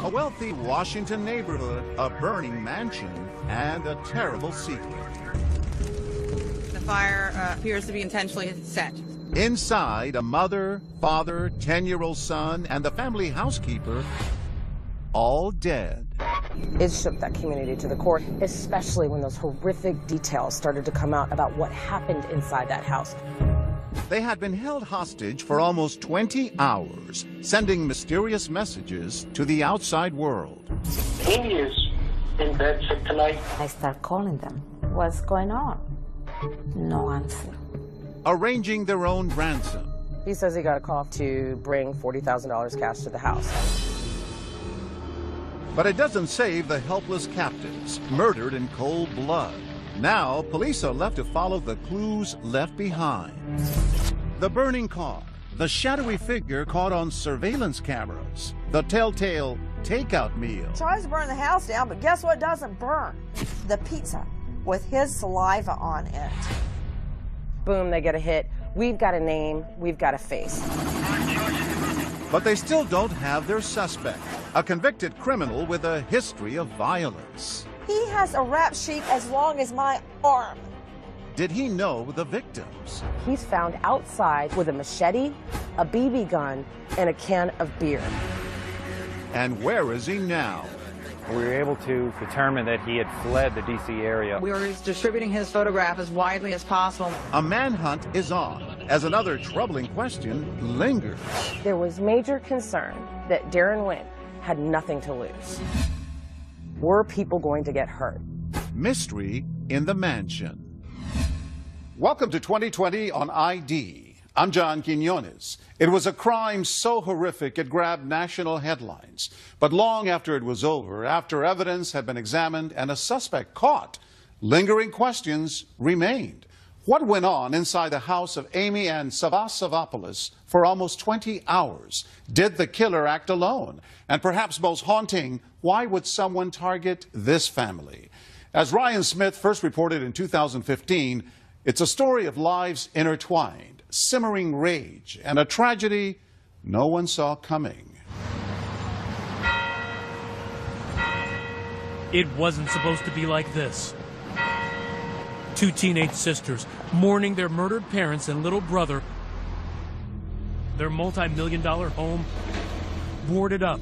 A wealthy Washington neighborhood, a burning mansion, and a terrible secret. The fire appears to be intentionally set. Inside, a mother, father, 10-year-old son, and the family housekeeper, all dead. It shook that community to the core, especially when those horrific details started to come out about what happened inside that house. They had been held hostage for almost 20 hours, sending mysterious messages to the outside world. Amy is in bed sick tonight. I start calling them. What's going on? No answer. Arranging their own ransom. He says he got a call to bring $40,000 cash to the house. But it doesn't save the helpless captives, murdered in cold blood. Now, police are left to follow the clues left behind. The burning car, the shadowy figure caught on surveillance cameras, the telltale takeout meal. Tries to burn the house down, but guess what doesn't burn? The pizza with his saliva on it. Boom, they get a hit. We've got a name, we've got a face. But they still don't have their suspect, a convicted criminal with a history of violence. He has a rap sheet as long as my arm. Did he know the victims? He's found outside with a machete, a BB gun, and a can of beer. And where is he now? We were able to determine that he had fled the D.C. area. We were distributing his photograph as widely as possible. A manhunt is on, as another troubling question lingers. There was major concern that Darren Wynn had nothing to lose. Were people going to get hurt? Mystery in the mansion. Welcome to 2020 on ID. I'm John Quinones. It was a crime so horrific it grabbed national headlines. But long after it was over, after evidence had been examined and a suspect caught, lingering questions remained. What went on inside the house of Amy and Savasavopoulos for almost 20 hours? Did the killer act alone? And perhaps most haunting, why would someone target this family? As Ryan Smith first reported in 2015, it's a story of lives intertwined, simmering rage, and a tragedy no one saw coming. It wasn't supposed to be like this. Two teenage sisters mourning their murdered parents and little brother, their multi-million-dollar home boarded up,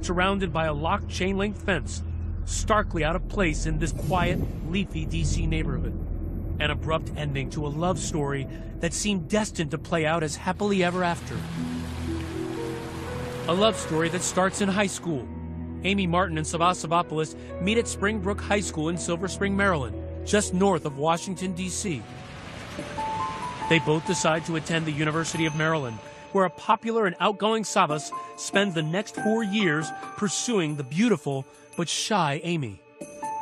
surrounded by a locked chain-link fence, starkly out of place in this quiet, leafy D.C. neighborhood. An abrupt ending to a love story that seemed destined to play out as happily ever after. A love story that starts in high school. Amy Martin and Savasavopoulos meet at Springbrook High School in Silver Spring, Maryland, just north of Washington, D.C. They both decide to attend the University of Maryland, where a popular and outgoing Savas spends the next 4 years pursuing the beautiful but shy Amy.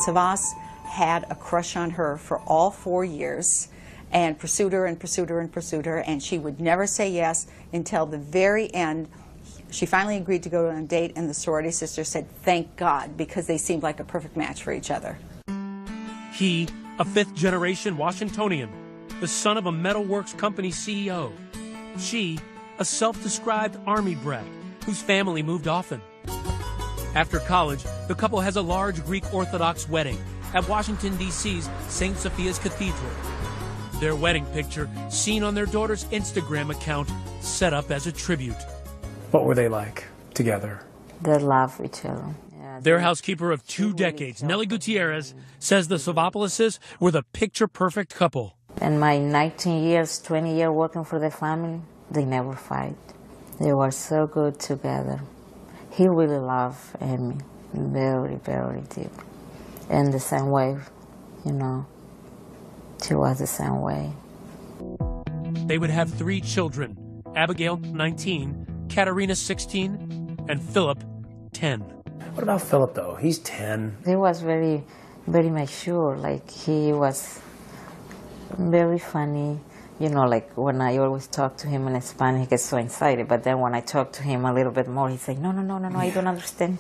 Savas had a crush on her for all 4 years and pursued her and pursued her and pursued her, and she would never say yes until the very end. She finally agreed to go on a date, and the sorority sister said, thank God, because they seemed like a perfect match for each other. He, a fifth-generation Washingtonian, the son of a metalworks company CEO. She, a self-described Army brat whose family moved often. After college, the couple has a large Greek Orthodox wedding at Washington, D.C.'s St. Sophia's Cathedral. Their wedding picture, seen on their daughter's Instagram account, set up as a tribute. What were they like together? They love each other. Yeah, their housekeeper of 2 decades, Nellie Gutierrez, says the Savopoulos were the picture-perfect couple. In my 19 years, 20 years working for the family, they never fight. They were so good together. He really loved Amy, very, very deep. And the same way, you know, she was the same way. They would have 3 children, Abigail, 19, Katerina, 16, and Philip, 10. What about Philip, though? He's 10. He was very, very mature. Like, he was very funny. You know, like, when I always talk to him in Spanish, he gets so excited. But then when I talk to him a little bit more, he's like, no, I don't understand.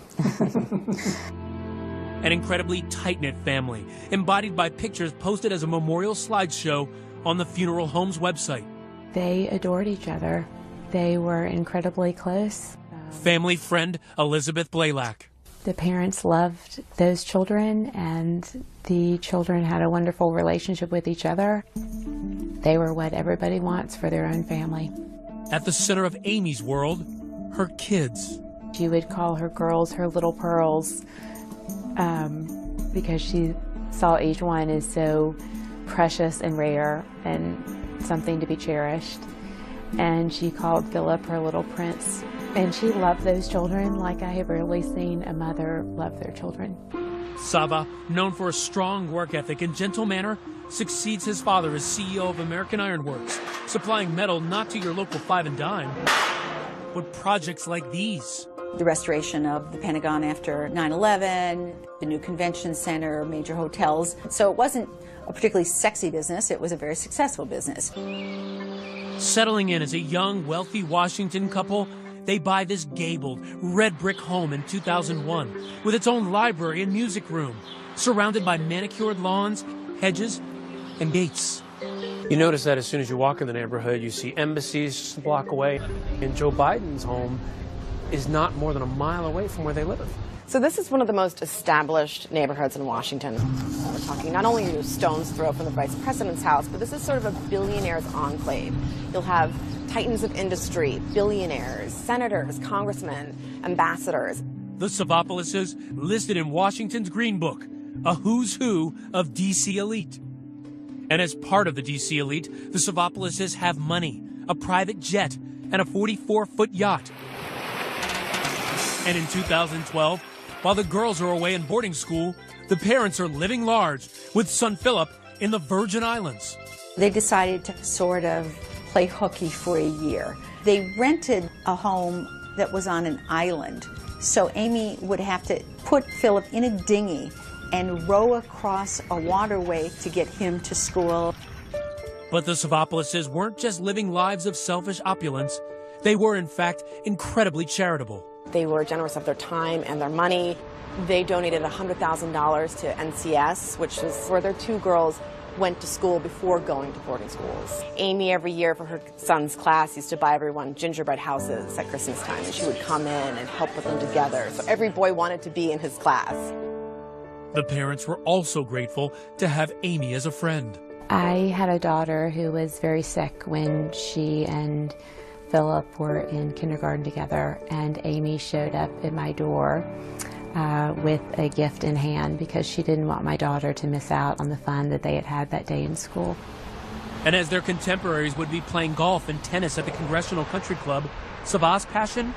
An incredibly tight-knit family, embodied by pictures posted as a memorial slideshow on the funeral home's website. They adored each other. They were incredibly close. Family friend Elizabeth Blaylock. The parents loved those children, and the children had a wonderful relationship with each other. They were what everybody wants for their own family. At the center of Amy's world, her kids. She would call her girls her little pearls because she saw each one as so precious and rare and something to be cherished. And she called Philip her little prince. And she loved those children like I have rarely seen a mother love their children. Sava, known for a strong work ethic and gentle manner, succeeds his father as CEO of American Iron Works, supplying metal not to your local five and dime, but projects like these. The restoration of the Pentagon after 9/11, the new convention center, major hotels. So it wasn't a particularly sexy business, it was a very successful business. Settling in as a young, wealthy Washington couple, they buy this gabled, red brick home in 2001 with its own library and music room, surrounded by manicured lawns, hedges, and gates. You notice that as soon as you walk in the neighborhood, you see embassies just a block away. And Joe Biden's home is not more than a mile away from where they live. So this is one of the most established neighborhoods in Washington. We're talking not only a stone's throw from the vice president's house, but this is sort of a billionaire's enclave. You'll have titans of industry, billionaires, senators, congressmen, ambassadors. The Savaopoulos listed in Washington's Green Book, a who's who of D.C. elite. And as part of the D.C. elite, the Savaopoulos have money, a private jet, and a 44-foot yacht. And in 2012, while the girls are away in boarding school, the parents are living large with son Philip in the Virgin Islands. They decided to sort of play hooky for a year. They rented a home that was on an island, so Amy would have to put Philip in a dinghy and row across a waterway to get him to school. But the Savaopoulos weren't just living lives of selfish opulence. They were, in fact, incredibly charitable. They were generous of their time and their money. They donated $100,000 to NCS, which was where their two girls went to school before going to boarding schools. Amy, every year for her son's class, used to buy everyone gingerbread houses at Christmas time, and she would come in and help put them together. So every boy wanted to be in his class. The parents were also grateful to have Amy as a friend. I had a daughter who was very sick when she and Philip were in kindergarten together, and Amy showed up at my door with a gift in hand because she didn't want my daughter to miss out on the fun that they had had that day in school. And as their contemporaries would be playing golf and tennis at the Congressional Country Club, Sava's passion?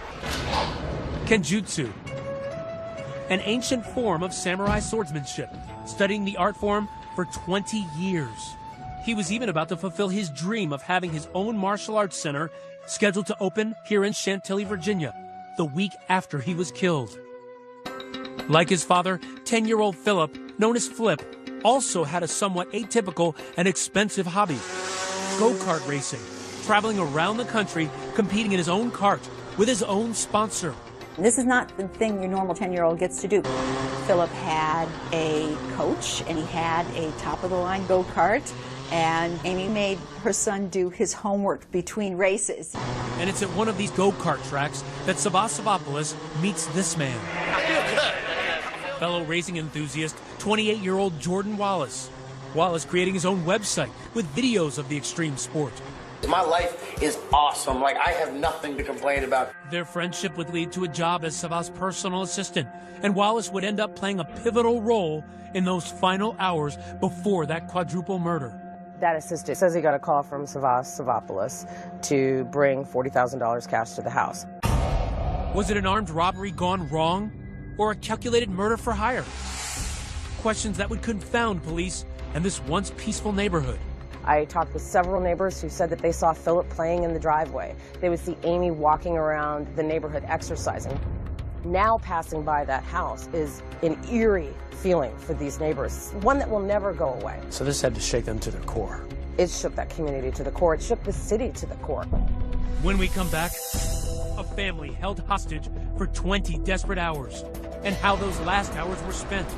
Kenjutsu, an ancient form of samurai swordsmanship, studying the art form for 20 years. He was even about to fulfill his dream of having his own martial arts center scheduled to open here in Chantilly, Virginia, the week after he was killed. Like his father, 10-year-old Philip, known as Flip, also had a somewhat atypical and expensive hobby: go-kart racing, traveling around the country, competing in his own cart with his own sponsor. This is not the thing your normal 10-year-old gets to do. Philip had a coach, and he had a top-of-the-line go-kart, and Amy made her son do his homework between races. And it's at one of these go-kart tracks that Sava Savaopoulos meets this man. Fellow racing enthusiast, 28-year-old Jordan Wallace. Wallace creating his own website with videos of the extreme sport. My life is awesome. Like, I have nothing to complain about. Their friendship would lead to a job as Sava's personal assistant, and Wallace would end up playing a pivotal role in those final hours before that quadruple murder. That assistant says he got a call from Sava Savaopoulos to bring $40,000 cash to the house. Was it an armed robbery gone wrong, or a calculated murder for hire? Questions that would confound police and this once peaceful neighborhood. I talked with several neighbors who said that they saw Philip playing in the driveway. They would see Amy walking around the neighborhood exercising. Now passing by that house is an eerie feeling for these neighbors, one that will never go away. So this had to shake them to their core. It shook that community to the core. It shook the city to the core. When we come back, a family held hostage for 20 desperate hours, and how those last hours were spent.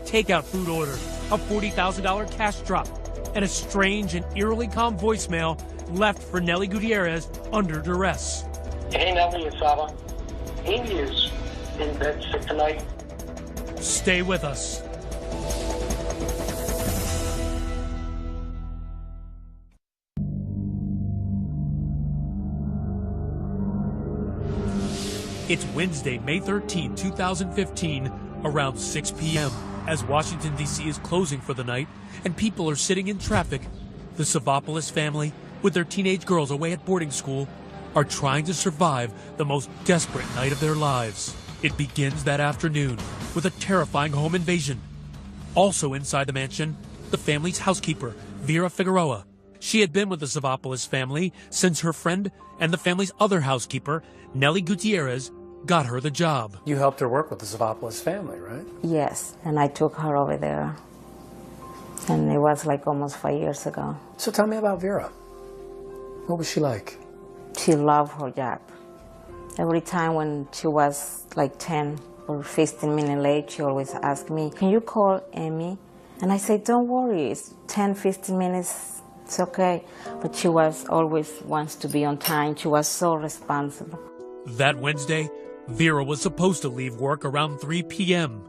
Takeout food orders, a $40,000 cash drop, and a strange and eerily calm voicemail left for Nelly Gutierrez under duress. Hey, Nelly, it's Sava. Amy is in bed sick tonight. Stay with us. It's Wednesday, May 13, 2015, around 6 p.m. As Washington, D.C. is closing for the night and people are sitting in traffic, the Savopoulos family, with their teenage girls away at boarding school, are trying to survive the most desperate night of their lives. It begins that afternoon with a terrifying home invasion. Also inside the mansion, the family's housekeeper, Vera Figueroa. She had been with the Savopoulos family since her friend and the family's other housekeeper, Nellie Gutierrez, got her the job. You helped her work with the Savopoulos family, right? Yes, and I took her over there. And it was like almost 5 years ago. So tell me about Vera. What was she like? She loved her job. Every time when she was like 10 or 15 minutes late, she always asked me, "Can you call Amy?" And I said, "Don't worry, it's 10, 15 minutes, it's okay." But she was always wants to be on time. She was so responsible. That Wednesday, Vera was supposed to leave work around 3 p.m.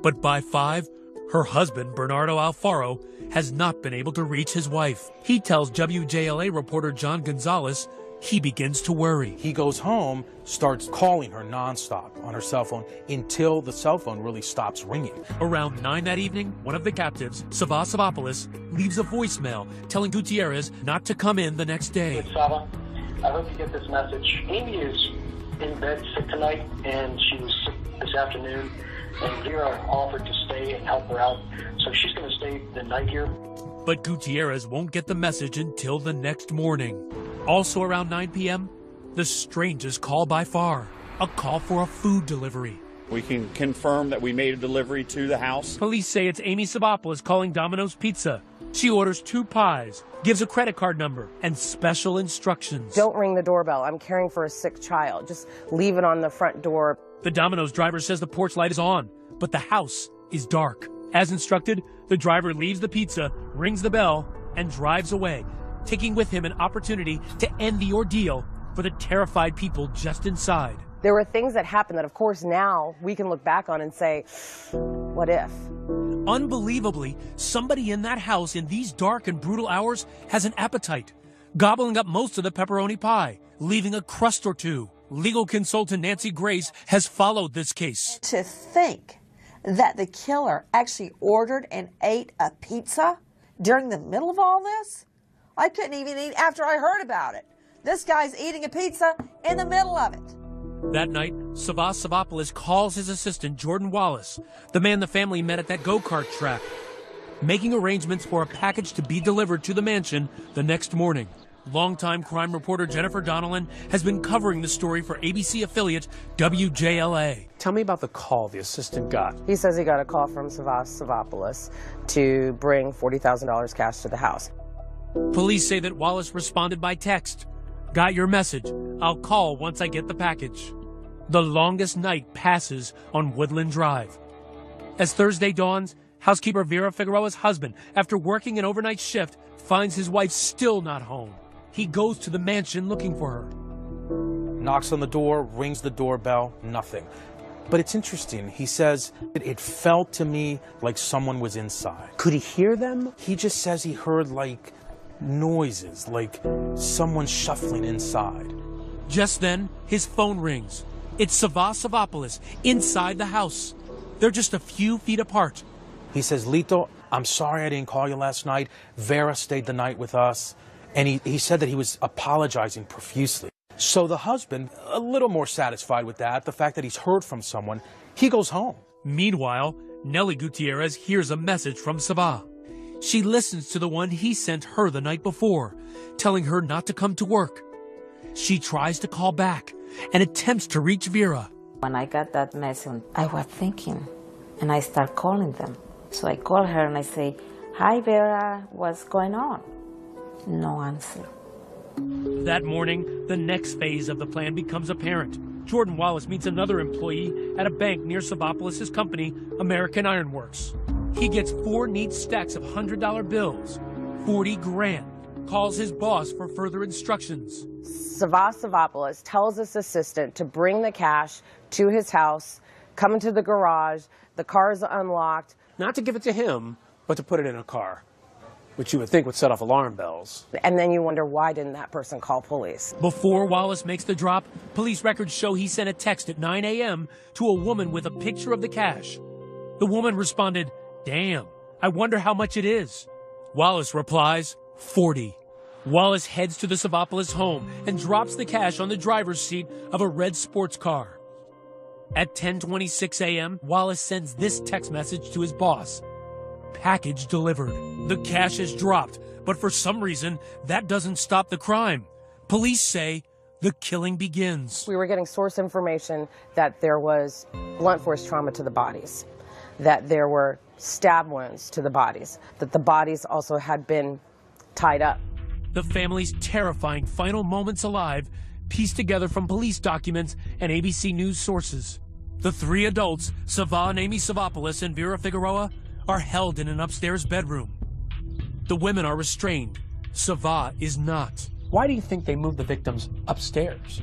But by 5, her husband, Bernardo Alfaro, has not been able to reach his wife. He tells WJLA reporter John Gonzalez he begins to worry. He goes home, starts calling her nonstop on her cell phone until the cell phone really stops ringing. Around 9 that evening, one of the captives, Sava Savopoulos, leaves a voicemail telling Gutierrez not to come in the next day. Hey, Sava, I hope you get this message. Amy is in bed sick tonight, and she was sick this afternoon, and Vera offered to stay and help her out, so she's going to stay the night here. But Gutierrez won't get the message until the next morning. Also around 9 p.m., the strangest call by far, a call for a food delivery. We can confirm that we made a delivery to the house. Police say it's Amy Savopoulos calling Domino's Pizza. She orders 2 pies, gives a credit card number, and special instructions. Don't ring the doorbell. I'm caring for a sick child. Just leave it on the front door. The Domino's driver says the porch light is on, but the house is dark. As instructed, the driver leaves the pizza, rings the bell, and drives away, taking with him an opportunity to end the ordeal for the terrified people just inside. There were things that happened that, of course, now we can look back on and say, what if? Unbelievably, somebody in that house in these dark and brutal hours has an appetite, gobbling up most of the pepperoni pie, leaving a crust or two. Legal consultant Nancy Grace has followed this case. To think that the killer actually ordered and ate a pizza during the middle of all this? I couldn't even eat after I heard about it. This guy's eating a pizza in the middle of it. That night, Sava Savopoulos calls his assistant, Jordan Wallace, the man the family met at that go-kart track, making arrangements for a package to be delivered to the mansion the next morning. Longtime crime reporter Jennifer Donnellan has been covering the story for ABC affiliate WJLA. Tell me about the call the assistant got. He says he got a call from Savopoulos to bring $40,000 cash to the house. Police say that Wallace responded by text. "Got your message. I'll call once I get the package." The longest night passes on Woodland Drive. As Thursday dawns, housekeeper Vera Figueroa's husband, after working an overnight shift, finds his wife still not home. He goes to the mansion looking for her. Knocks on the door, rings the doorbell, nothing. But it's interesting. He says, it felt to me like someone was inside. Could he hear them? He just says he heard like noises, like someone shuffling inside. Just then, his phone rings. It's Sava Savopoulos inside the house. They're just a few feet apart. He says, "Lito, I'm sorry I didn't call you last night. Vera stayed the night with us." And he said that he was apologizing profusely. So the husband, a little more satisfied with that, the fact that he's heard from someone, he goes home. Meanwhile, Nellie Gutierrez hears a message from Sava. She listens to the one he sent her the night before, telling her not to come to work. She tries to call back and attempts to reach Vera. When I got that message, I was thinking, and I start calling them. So I call her and I say, "Hi Vera, what's going on?" No answer. That morning, the next phase of the plan becomes apparent. Jordan Wallace meets another employee at a bank near Savopoulos' company, American Iron Works. He gets 4 neat stacks of $100 bills, 40 grand, calls his boss for further instructions. Savopoulos tells his assistant to bring the cash to his house, come into the garage, the car is unlocked. Not to give it to him, but to put it in a car, which you would think would set off alarm bells. And then you wonder, why didn't that person call police? Before Wallace makes the drop, police records show he sent a text at 9 a.m. to a woman with a picture of the cash. The woman responded, "Damn, I wonder how much it is." Wallace replies, "40." Wallace heads to the Savopoulos home and drops the cash on the driver's seat of a red sports car. At 10:26 a.m., Wallace sends this text message to his boss. "Package delivered. The cash is dropped, but for some reason, that doesn't stop the crime. Police say the killing begins." We were getting source information that there was blunt force trauma to the bodies, that there were stab wounds to the bodies, that the bodies also had been tied up. The family's terrifying final moments alive, pieced together from police documents and ABC News sources. The three adults, Sava and Amy Savopoulos and Vera Figueroa, are held in an upstairs bedroom. The women are restrained. Sava is not. Why do you think they moved the victims upstairs?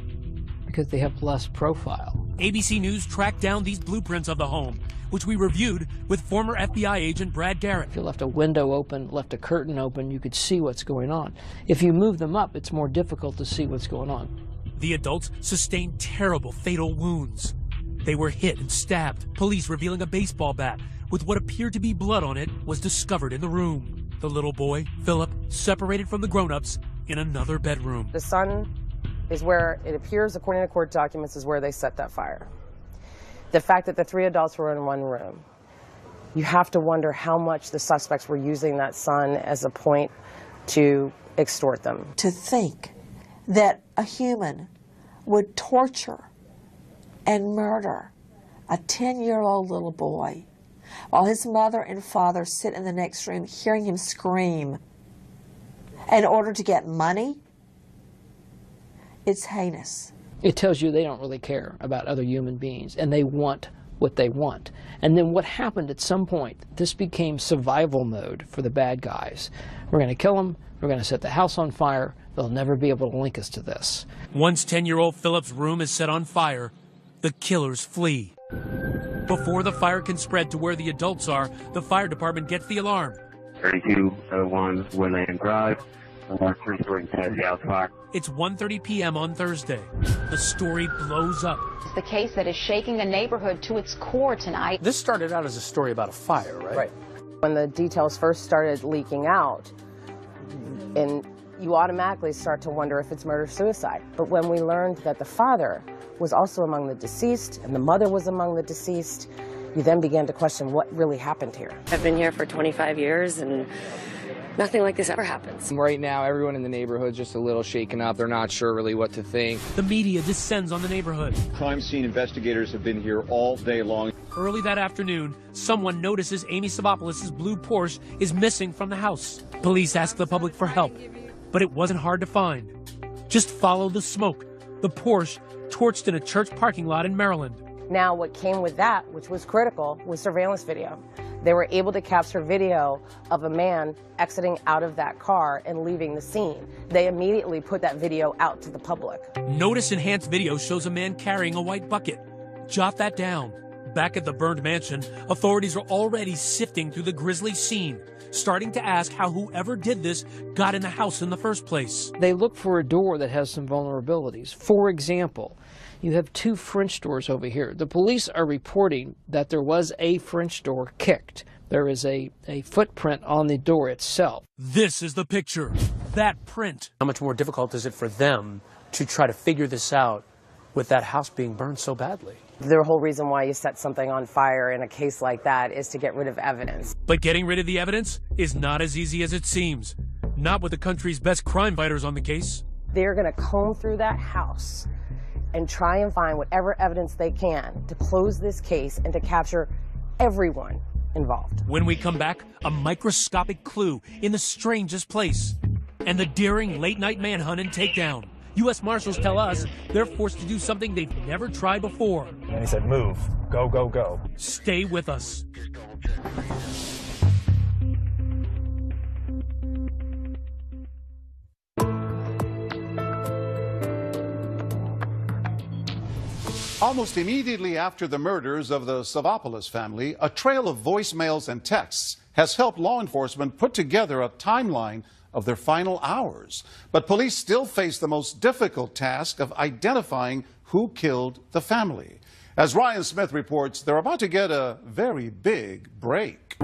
Because they have less profile. ABC News tracked down these blueprints of the home, which we reviewed with former FBI agent Brad Garrett. If you left a window open, left a curtain open, you could see what's going on. If you move them up, it's more difficult to see what's going on. The adults sustained terrible, fatal wounds. They were hit and stabbed. Police revealing a baseball bat with what appeared to be blood on it was discovered in the room. The little boy, Philip, separated from the grown-ups in another bedroom. The son is where it appears, according to court documents, is where they set that fire. The fact that the three adults were in one room, you have to wonder how much the suspects were using that son as a point to extort them. To think that a human would torture and murder a 10-year-old little boy while his mother and father sit in the next room hearing him scream in order to get money, it's heinous. It tells you they don't really care about other human beings, and they want what they want. And then what happened at some point, this became survival mode for the bad guys. We're going to kill them, we're going to set the house on fire, they'll never be able to link us to this. Once 10-year-old Philip's room is set on fire, the killers flee. Before the fire can spread to where the adults are, the fire department gets the alarm. 3201 Woodland Drive. Three-story detached house fire. It's 1:30 p.m. on Thursday. The story blows up. It's the case that is shaking the neighborhood to its core tonight. This started out as a story about a fire, right? Right. When the details first started leaking out, and you automatically start to wonder if it's murder-suicide. But when we learned that the father was also among the deceased and the mother was among the deceased, you then began to question what really happened here. I've been here for 25 years and nothing like this ever happens. Right now, everyone in the neighborhood's just a little shaken up. They're not sure really what to think. The media descends on the neighborhood. Crime scene investigators have been here all day long. Early that afternoon, someone notices Amy Savopoulos' blue Porsche is missing from the house. Police ask the public for help, but it wasn't hard to find. Just follow the smoke. The Porsche torched in a church parking lot in Maryland. Now, what came with that, which was critical, was surveillance video. They were able to capture video of a man exiting out of that car and leaving the scene. They immediately put that video out to the public. Notice enhanced video shows a man carrying a white bucket. Jot that down. Back at the burned mansion, authorities are already sifting through the grisly scene, starting to ask how whoever did this got in the house in the first place. They look for a door that has some vulnerabilities. For example, you have two French doors over here. The police are reporting that there was a French door kicked. There is a footprint on the door itself. This is the picture. That print. How much more difficult is it for them to try to figure this out with that house being burned so badly? The whole reason why you set something on fire in a case like that is to get rid of evidence. But getting rid of the evidence is not as easy as it seems. Not with the country's best crime fighters on the case. They're going to comb through that house and try and find whatever evidence they can to close this case and to capture everyone involved. When we come back, a microscopic clue in the strangest place, and the daring late-night manhunt and takedown. U.S. Marshals tell us they're forced to do something they've never tried before. And he said, move, go, go, go. Stay with us. Almost immediately after the murders of the Savopoulos family, a trail of voicemails and texts has helped law enforcement put together a timeline of their final hours. But police still face the most difficult task of identifying who killed the family. As Ryan Smith reports, they're about to get a very big break.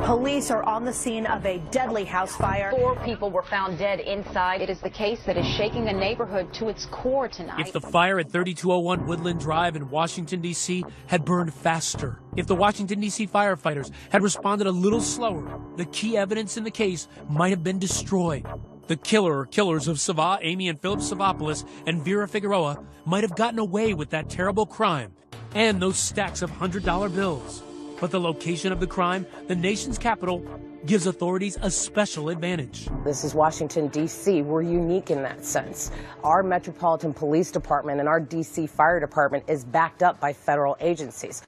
Police are on the scene of a deadly house fire. 4 people were found dead inside. It is the case that is shaking the neighborhood to its core tonight. If the fire at 3201 Woodland Drive in Washington, D.C. had burned faster, if the Washington, D.C. firefighters had responded a little slower, the key evidence in the case might have been destroyed. The killer or killers of Sava, Amy and Philip Savopoulos, and Vera Figueroa might have gotten away with that terrible crime and those stacks of $100 bills. But the location of the crime, the nation's capital, gives authorities a special advantage. This is Washington, D.C. We're unique in that sense. Our Metropolitan Police Department and our D.C. Fire Department is backed up by federal agencies.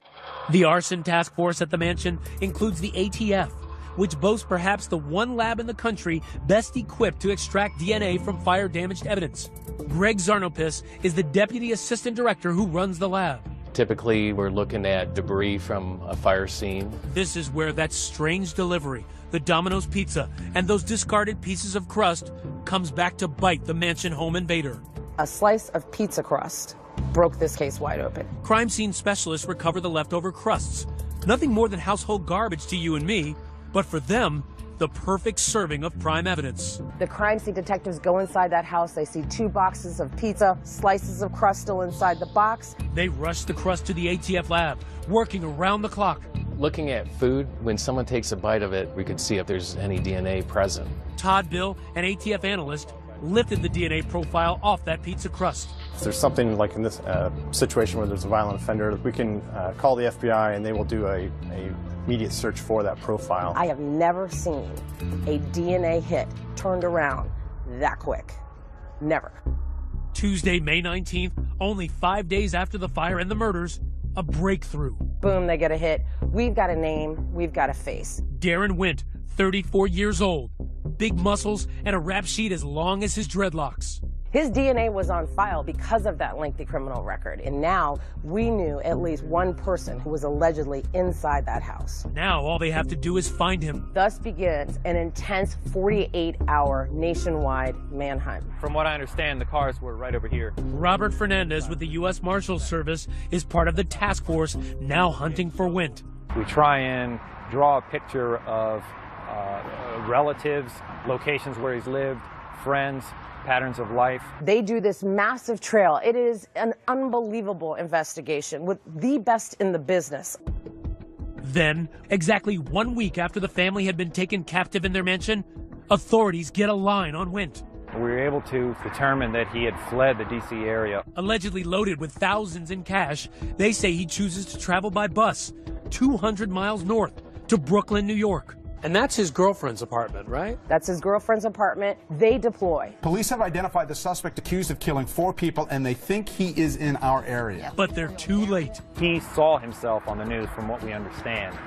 The arson task force at the mansion includes the ATF, which boasts perhaps the one lab in the country best equipped to extract DNA from fire-damaged evidence. Greg Zarnopis is the deputy assistant director who runs the lab. Typically, we're looking at debris from a fire scene. This is where that strange delivery, the Domino's pizza, and those discarded pieces of crust comes back to bite the mansion home invader. A slice of pizza crust broke this case wide open. Crime scene specialists recover the leftover crusts. Nothing more than household garbage to you and me, but for them, the perfect serving of prime evidence. The crime scene detectives go inside that house. They see 2 boxes of pizza, slices of crust still inside the box. They rush the crust to the ATF lab, working around the clock. Looking at food, when someone takes a bite of it, we could see if there's any DNA present. Todd Bill, an ATF analyst, lifted the DNA profile off that pizza crust. If there's something like in this situation where there's a violent offender, we can call the FBI and they will do a immediate search for that profile. I have never seen a DNA hit turned around that quick. Never. Tuesday, May 19th, only 5 days after the fire and the murders, a breakthrough. Boom, they get a hit. We've got a name, we've got a face. Darren Wint, 34 years old, big muscles and a rap sheet as long as his dreadlocks. His DNA was on file because of that lengthy criminal record, and now we knew at least one person who was allegedly inside that house. Now all they have to do is find him. Thus begins an intense 48-hour nationwide manhunt. From what I understand, the cars were right over here. Robert Fernandez with the U.S. Marshals Service is part of the task force now hunting for Wint. We try and draw a picture of relatives, locations where he's lived, friends, patterns of life. They do this massive trail. It is an unbelievable investigation with the best in the business. Then, exactly 1 week after the family had been taken captive in their mansion, authorities get a line on Wint. We were able to determine that he had fled the D.C. area. Allegedly loaded with thousands in cash, they say he chooses to travel by bus 200 miles north to Brooklyn, New York. And that's his girlfriend's apartment, right? That's his girlfriend's apartment. They deploy. Police have identified the suspect accused of killing 4 people, and they think he is in our area. But they're too late. He saw himself on the news, from what we understand,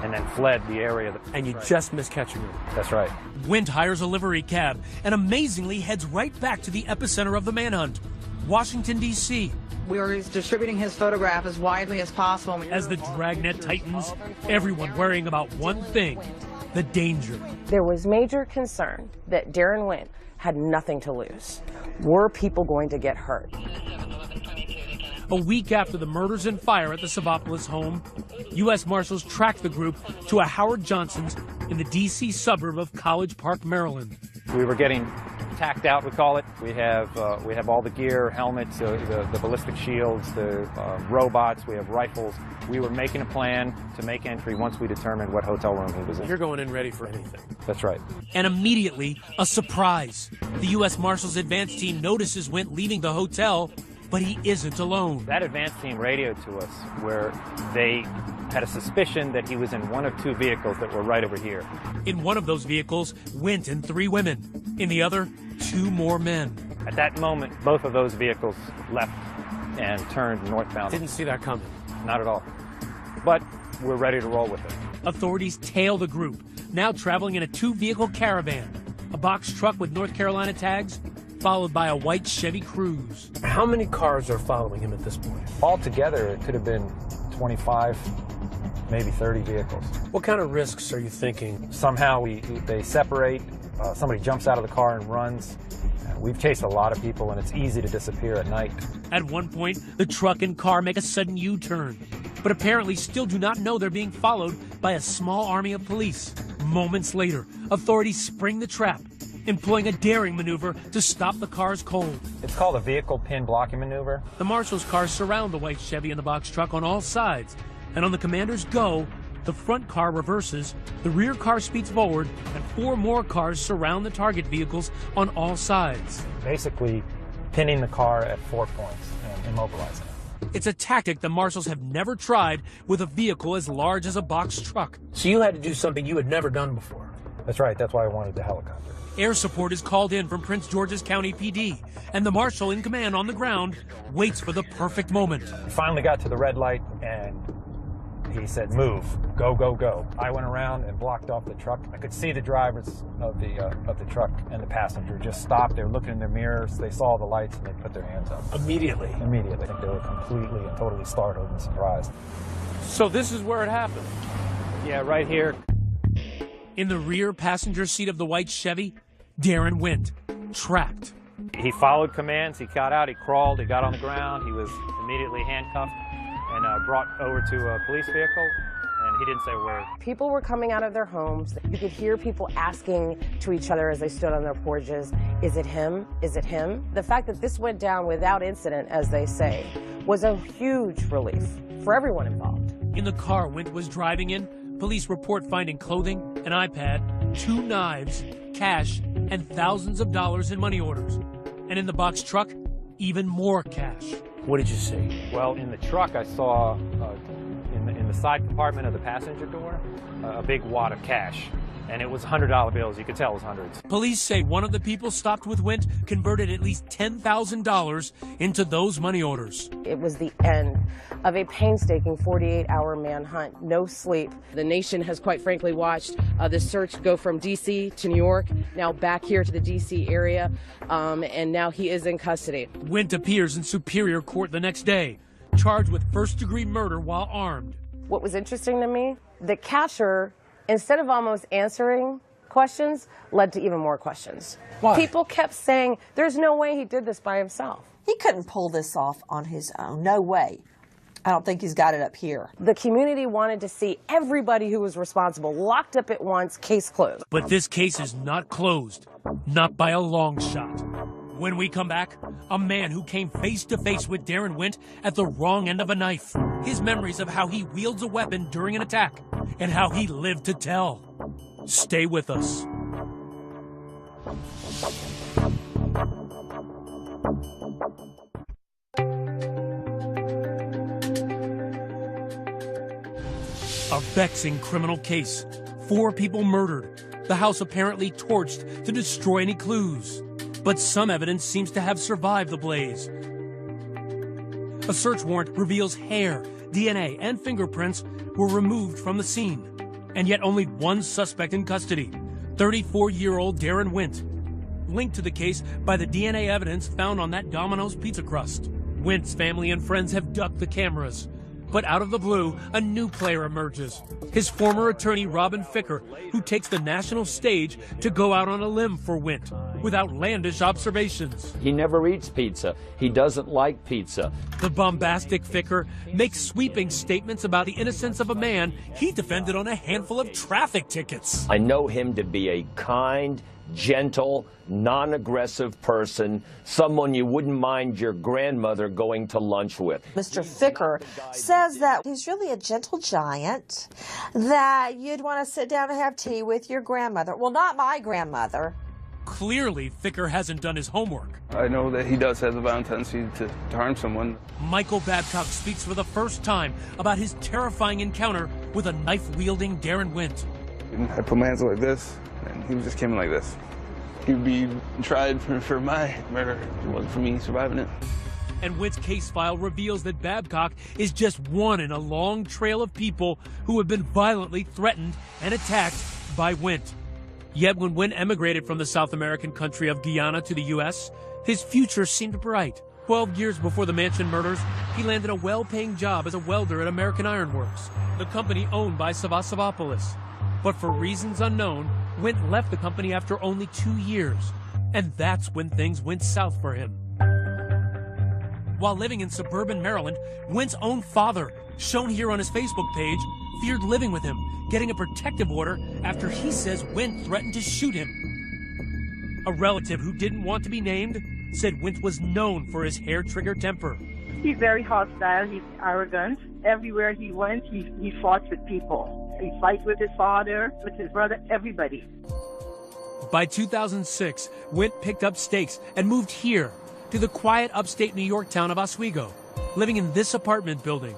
and then fled the area. And you just missed catching him. That's right. Wint hires a livery cab and amazingly heads right back to the epicenter of the manhunt, Washington, D.C. We were distributing his photograph as widely as possible. As the dragnet tightens, everyone worrying about one thing: the danger. There was major concern that Darren Wint had nothing to lose. Were people going to get hurt? A week after the murders and fire at the Savopoulos home, U.S. Marshals tracked the group to a Howard Johnson's in the D.C. suburb of College Park, Maryland. We were getting tacked out, we call it. We have all the gear, helmets, the ballistic shields, the robots, we have rifles. We were making a plan to make entry once we determined what hotel room he was in. You're going in ready for anything. That's right. And immediately, a surprise. The U.S. Marshals advance team notices Wint leaving the hotel, but he isn't alone. That advance team radioed to us where they had a suspicion that he was in one of 2 vehicles that were right over here. In one of those vehicles, Wint and 3 women. In the other, 2 more men. At that moment, both of those vehicles left and turned northbound. Didn't see that coming. Not at all. But we're ready to roll with it. Authorities tail the group, now traveling in a 2-vehicle caravan, a box truck with North Carolina tags, followed by a white Chevy Cruze. How many cars are following him at this point? Altogether, it could have been 25, maybe 30 vehicles. What kind of risks are you thinking? Somehow they separate, somebody jumps out of the car and runs. We've chased a lot of people, and it's easy to disappear at night. At one point, the truck and car make a sudden U-turn, but apparently still do not know they're being followed by a small army of police. Moments later, authorities spring the trap, employing a daring maneuver to stop the cars cold. It's called a vehicle pin blocking maneuver. The marshal's cars surround the white Chevy and the box truck on all sides, and on the commander's go, the front car reverses, the rear car speeds forward, and 4 more cars surround the target vehicles on all sides. Basically, pinning the car at 4 points and immobilizing it. It's a tactic the marshals have never tried with a vehicle as large as a box truck. So you had to do something you had never done before. That's right, that's why I wanted the helicopter. Air support is called in from Prince George's County PD, and the marshal in command on the ground waits for the perfect moment. We finally got to the red light, and he said, "Move, go, go, go." I went around and blocked off the truck. I could see the drivers of the truck and the passenger just stopped. They were looking in their mirrors. They saw the lights, and they put their hands up. Immediately? Immediately. I think they were completely and totally startled and surprised. So this is where it happened? Yeah, right here. In the rear passenger seat of the white Chevy, Darren Wint, trapped. He followed commands. He got out. He crawled. He got on the ground. He was immediately handcuffed and brought over to a police vehicle, and he didn't say a word. People were coming out of their homes. You could hear people asking to each other as they stood on their porches, "Is it him? Is it him?" The fact that this went down without incident, as they say, was a huge relief for everyone involved. In the car Wint was driving in, police report finding clothing, an iPad, 2 knives, cash, and thousands of dollars in money orders. And in the box truck, even more cash. What did you see? Well, in the truck, I saw in the side compartment of the passenger door a big wad of cash, and it was $100 bills. You could tell it was hundreds. Police say one of the people stopped with Wint converted at least $10,000 into those money orders. It was the end of a painstaking 48-hour manhunt, no sleep. The nation has quite frankly watched the search go from D.C. to New York, now back here to the D.C. area, and now he is in custody. Wint appears in Superior Court the next day, charged with first-degree murder while armed. What was interesting to me, the catcher, instead of almost answering questions, led to even more questions. Why? People kept saying, there's no way he did this by himself. He couldn't pull this off on his own. No way. I don't think he's got it up here. The community wanted to see everybody who was responsible locked up at once, case closed. But this case is not closed, not by a long shot. When we come back, a man who came face to face with Darren Wint at the wrong end of a knife. His memories of how he wields a weapon during an attack and how he lived to tell. Stay with us. A vexing criminal case. 4 people murdered. The house apparently torched to destroy any clues. But some evidence seems to have survived the blaze. A search warrant reveals hair, DNA, and fingerprints were removed from the scene. And yet only one suspect in custody, 34-year-old Darren Wint, linked to the case by the DNA evidence found on that Domino's pizza crust. Wint's family and friends have ducked the cameras. But out of the blue, a new player emerges. His former attorney, Robin Ficker, who takes the national stage to go out on a limb for Wint with outlandish observations. He never eats pizza. He doesn't like pizza. The bombastic Ficker makes sweeping statements about the innocence of a man he defended on a handful of traffic tickets. I know him to be a kind, gentle, non-aggressive person, someone you wouldn't mind your grandmother going to lunch with. Mr. Ficker says that he's really a gentle giant, that you'd want to sit down and have tea with your grandmother. Well, not my grandmother. Clearly, Ficker hasn't done his homework. I know that he does have the violent tendency to harm someone. Michael Babcock speaks for the first time about his terrifying encounter with a knife-wielding Darren Wint. I put my hands like this, and he just came in like this. He'd be tried for my murder. It wasn't for me surviving it. And Wint's case file reveals that Babcock is just one in a long trail of people who have been violently threatened and attacked by Wint. Yet when Wint emigrated from the South American country of Guyana to the U.S., His future seemed bright. 12 years before the Mansion murders, he landed a well-paying job as a welder at American Iron Works, the company owned by Savasavopoulos. But for reasons unknown, Wint left the company after only 2 years. And that's when things went south for him. While living in suburban Maryland, Wint's own father, shown here on his Facebook page, feared living with him, getting a protective order after he says Wint threatened to shoot him. A relative who didn't want to be named said Wint was known for his hair-trigger temper. He's very hostile. He's arrogant. Everywhere he went, he fought with people. He fights with his father, with his brother, everybody. By 2006, Wint picked up stakes and moved here to the quiet upstate New York town of Oswego, living in this apartment building.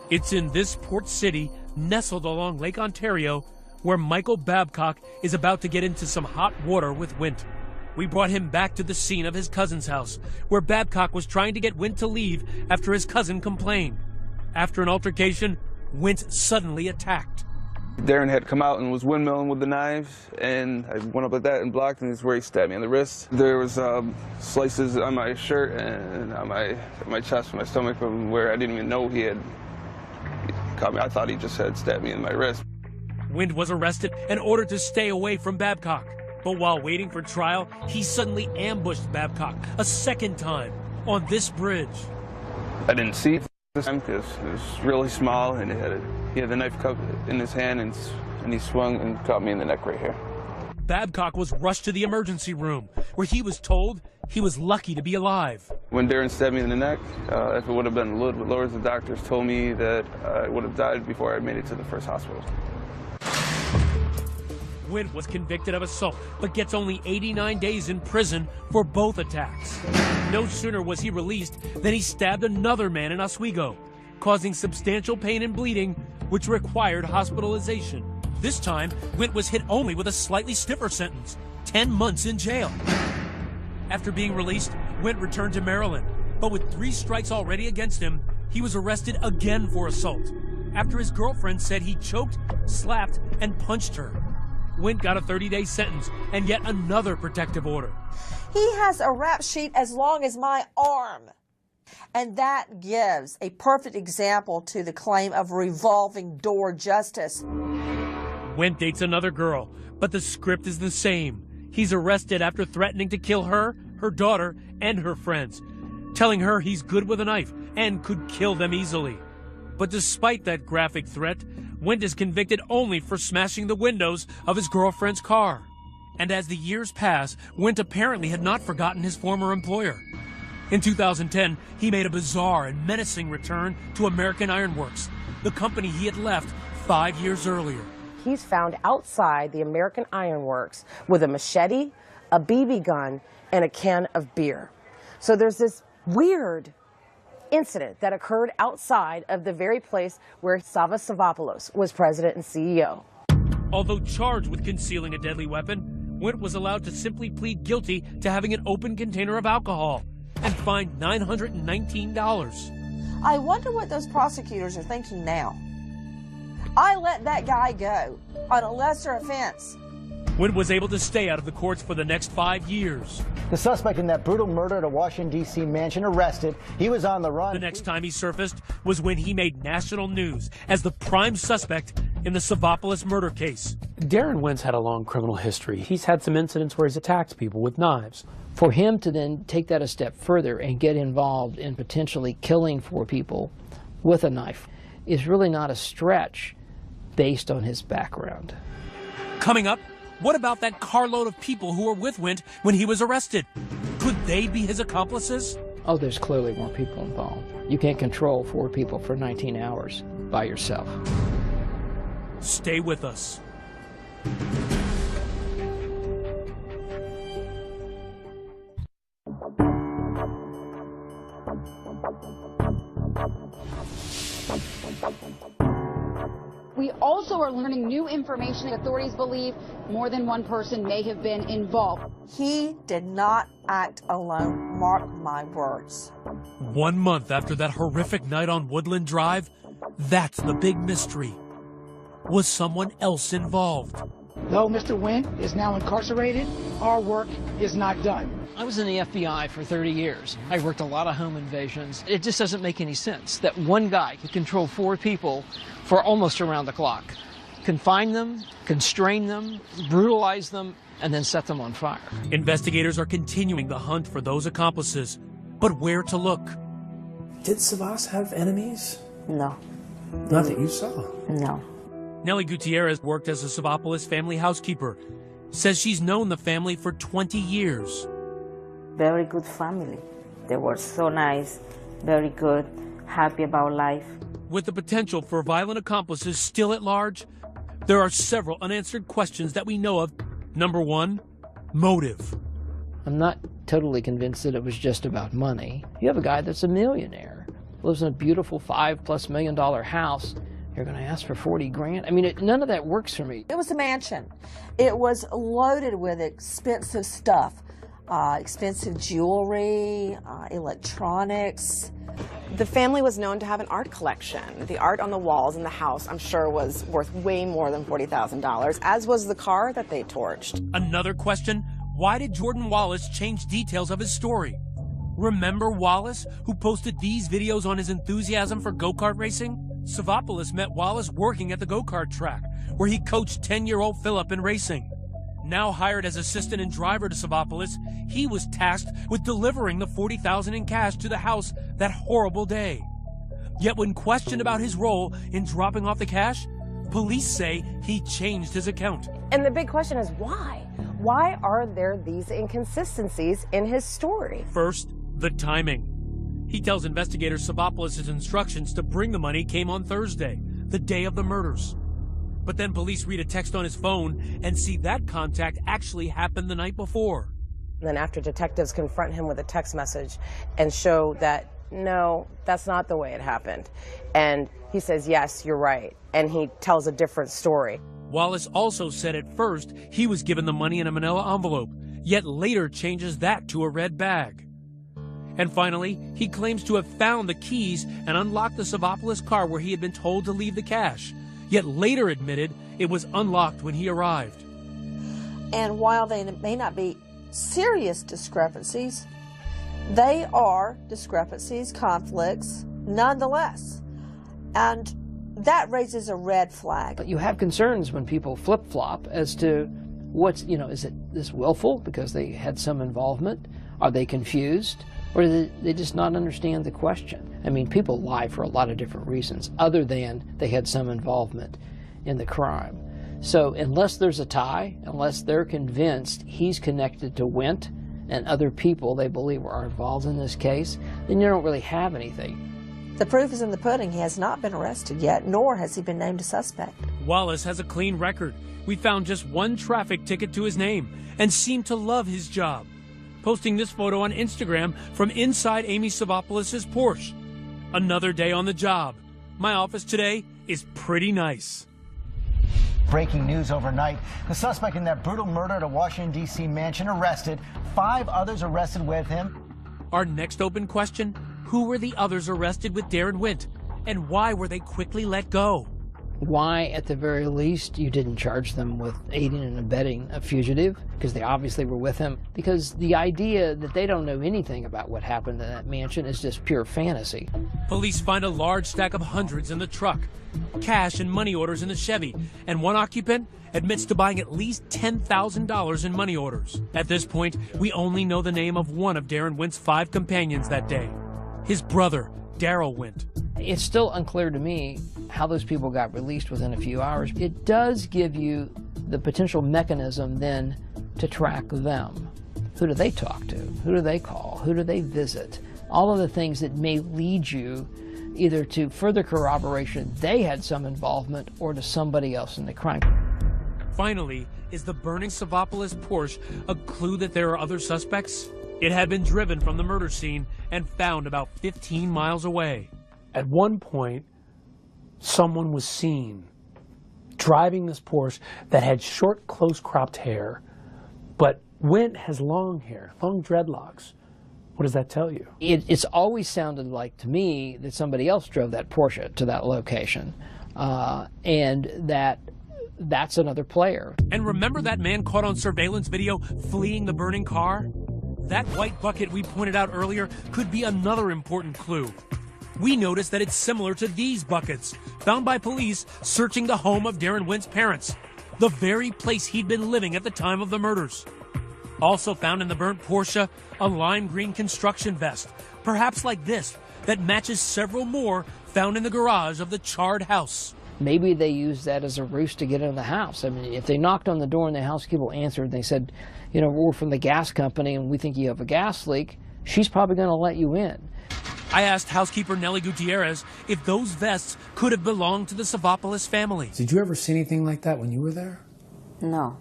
It's in this port city, nestled along Lake Ontario, where Michael Babcock is about to get into some hot water with Wint. We brought him back to the scene of his cousin's house, where Babcock was trying to get Wint to leave after his cousin complained. After an altercation, Wint suddenly attacked. Darren had come out and was windmilling with the knives, and I went up like that and blocked, and this is where he stabbed me on the wrist. There was slices on my shirt and on my chest and my stomach from where I didn't even know he had caught me. I thought he just had stabbed me in my wrist. Wint was arrested and ordered to stay away from Babcock. But while waiting for trial, he suddenly ambushed Babcock a second time on this bridge. I didn't see it this time because it was really small, and he had the knife cup in his hand, and he swung and caught me in the neck right here. Babcock was rushed to the emergency room, where he was told he was lucky to be alive. When Darren stabbed me in the neck, if it would have been a little bit lower, the doctors told me that I would have died before I made it to the first hospital. Wint was convicted of assault, but gets only 89 days in prison for both attacks. No sooner was he released than he stabbed another man in Oswego, causing substantial pain and bleeding, which required hospitalization. This time, Wint was hit only with a slightly stiffer sentence, 10 months in jail. After being released, Wint returned to Maryland, but with 3 strikes already against him, he was arrested again for assault, after his girlfriend said he choked, slapped, and punched her. Wint got a 30-day sentence and yet another protective order. He has a rap sheet as long as my arm. And that gives a perfect example to the claim of revolving door justice. Wint dates another girl, but the script is the same. He's arrested after threatening to kill her, her daughter, and her friends, telling her he's good with a knife and could kill them easily. But despite that graphic threat, Wint is convicted only for smashing the windows of his girlfriend's car. And as the years pass, Wint apparently had not forgotten his former employer. In 2010, he made a bizarre and menacing return to American Iron Works, the company he had left 5 years earlier. He's found outside the American Iron Works with a machete, a BB gun, and a can of beer. So there's this weird incident that occurred outside of the very place where Savasavopoulos was president and CEO. Although charged with concealing a deadly weapon, Wint was allowed to simply plead guilty to having an open container of alcohol and fined $919. I wonder what those prosecutors are thinking now. I let that guy go on a lesser offense. Wint was able to stay out of the courts for the next 5 years. The suspect in that brutal murder at a Washington, D.C. mansion arrested. He was on the run. The next time he surfaced was when he made national news as the prime suspect in the Savopoulos murder case. Darren Wint's had a long criminal history. He's had some incidents where he's attacked people with knives. For him to then take that a step further and get involved in potentially killing 4 people with a knife is really not a stretch based on his background. Coming up, what about that carload of people who were with Wint when he was arrested? Could they be his accomplices? Oh, there's clearly more people involved. You can't control 4 people for 19 hours by yourself. Stay with us. We also are learning new information. Authorities believe more than one person may have been involved. He did not act alone, mark my words. 1 month after that horrific night on Woodland Drive, that's the big mystery. Was someone else involved? Though Mr. Wynn is now incarcerated, our work is not done. I was in the FBI for 30 years. I worked a lot of home invasions. It just doesn't make any sense that one guy could control 4 people for almost around the clock, confine them, constrain them, brutalize them, and then set them on fire. Investigators are continuing the hunt for those accomplices, but where to look? Did Savas have enemies? No. Not that you saw. No. Nellie Gutierrez worked as a Savapolis family housekeeper. Says she's known the family for 20 years. Very good family. They were so nice, very good, happy about life. With the potential for violent accomplices still at large, there are several unanswered questions that we know of. Number 1, motive. I'm not totally convinced that it was just about money. You have a guy that's a millionaire, lives in a beautiful $5+ million house. You're going to ask for 40 grand? I mean, none of that works for me. It was a mansion. It was loaded with expensive stuff. Expensive jewelry, electronics. The family was known to have an art collection. The art on the walls in the house, I'm sure, was worth way more than $40,000, as was the car that they torched. Another question, why did Jordan Wallace change details of his story? Remember Wallace, who posted these videos on his enthusiasm for go-kart racing? Savapolis met Wallace working at the go-kart track, where he coached 10-year-old Philip in racing. Now hired as assistant and driver to Savapolis, he was tasked with delivering the $40,000 in cash to the house that horrible day. Yet when questioned about his role in dropping off the cash, police say he changed his account. And the big question is why? Why are there these inconsistencies in his story? First, the timing. He tells investigators Savapolis' instructions to bring the money came on Thursday, the day of the murders. But then police read a text on his phone and see that contact actually happened the night before. And then after detectives confront him with a text message and show that, no, that's not the way it happened. And he says, yes, you're right. And he tells a different story. Wallace also said at first he was given the money in a manila envelope, yet later changes that to a red bag. And finally, he claims to have found the keys and unlocked the Savapolis car where he had been told to leave the cash, yet later admitted it was unlocked when he arrived. And while they may not be serious discrepancies, they are discrepancies, conflicts, nonetheless. And that raises a red flag. But you have concerns when people flip-flop as to what's, is it this willful because they had some involvement? Are they confused? Or do they just not understand the question? I mean, people lie for a lot of different reasons, other than they had some involvement in the crime. So unless there's a tie, unless they're convinced he's connected to Wint and other people they believe are involved in this case, then you don't really have anything. The proof is in the pudding. He has not been arrested yet, nor has he been named a suspect. Wallace has a clean record. We found just one traffic ticket to his name and seemed to love his job. Posting this photo on Instagram from inside Amy Savapolis' Porsche. Another day on the job. My office today is pretty nice. Breaking news overnight. The suspect in that brutal murder at a Washington, D.C. mansion arrested. 5 others arrested with him. Our next open question, who were the others arrested with Darren Wint? And why were they quickly let go? Why, at the very least, you didn't charge them with aiding and abetting a fugitive, because they obviously were with him. Because the idea that they don't know anything about what happened in that mansion is just pure fantasy. Police find a large stack of hundreds in the truck, cash and money orders in the Chevy, and one occupant admits to buying at least $10,000 in money orders. At this point, we only know the name of one of Darren Wint's 5 companions that day, his brother, Daryl Wint. It's still unclear to me how those people got released within a few hours. It does give you the potential mechanism then to track them. Who do they talk to? Who do they call? Who do they visit? All of the things that may lead you either to further corroboration they had some involvement or to somebody else in the crime. Finally, is the burning Savapolis Porsche a clue that there are other suspects? It had been driven from the murder scene and found about 15 miles away. At one point, someone was seen driving this Porsche that had short, close-cropped hair, but Wint has long hair, long dreadlocks. What does that tell you? It's always sounded like to me that somebody else drove that Porsche to that location, and that that's another player. And remember that man caught on surveillance video fleeing the burning car? That white bucket we pointed out earlier could be another important clue. We noticed that it's similar to these buckets, found by police searching the home of Darren Wint's parents, the very place he'd been living at the time of the murders. Also found in the burnt Porsche, a lime green construction vest, perhaps like this, that matches several more found in the garage of the charred house. Maybe they used that as a ruse to get into the house. I mean, if they knocked on the door and the housekeeper answered, they said, you know, we're from the gas company and we think you have a gas leak, she's probably going to let you in. I asked housekeeper Nellie Gutierrez if those vests could have belonged to the Savopoulos family. Did you ever see anything like that when you were there? No.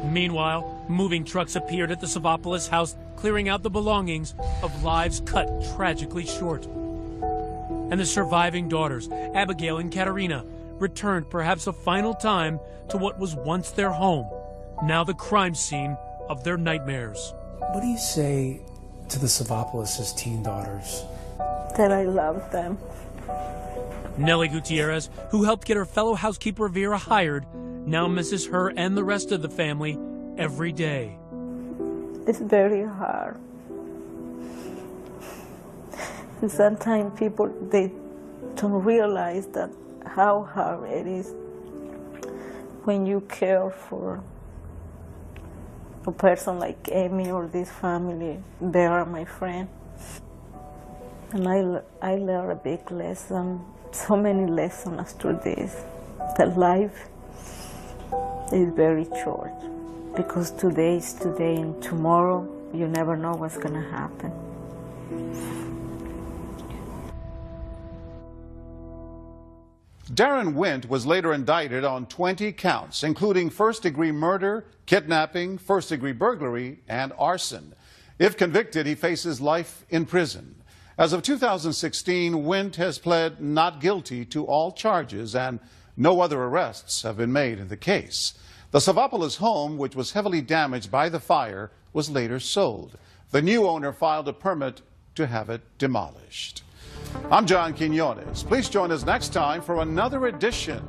Meanwhile, moving trucks appeared at the Savopoulos house, clearing out the belongings of lives cut tragically short. And the surviving daughters, Abigail and Katerina, returned perhaps a final time to what was once their home, now the crime scene of their nightmares. What do you say to the Savopoulos' teen daughters? That I love them. Nellie Gutierrez, who helped get her fellow housekeeper Vera hired, now misses her and the rest of the family every day. It's very hard. And sometimes people, they don't realize that how hard it is when you care for a person like Amy or this family. They are my friend. And I learned a big lesson, so many lessons after this. That life is very short, because today is today and tomorrow you never know what's going to happen. Darren Wint was later indicted on 20 counts, including first-degree murder, kidnapping, first-degree burglary, and arson. If convicted, he faces life in prison. As of 2016, Wint has pled not guilty to all charges, and no other arrests have been made in the case. The Savopoulos home, which was heavily damaged by the fire, was later sold. The new owner filed a permit to have it demolished. I'm John Quinones. Please join us next time for another edition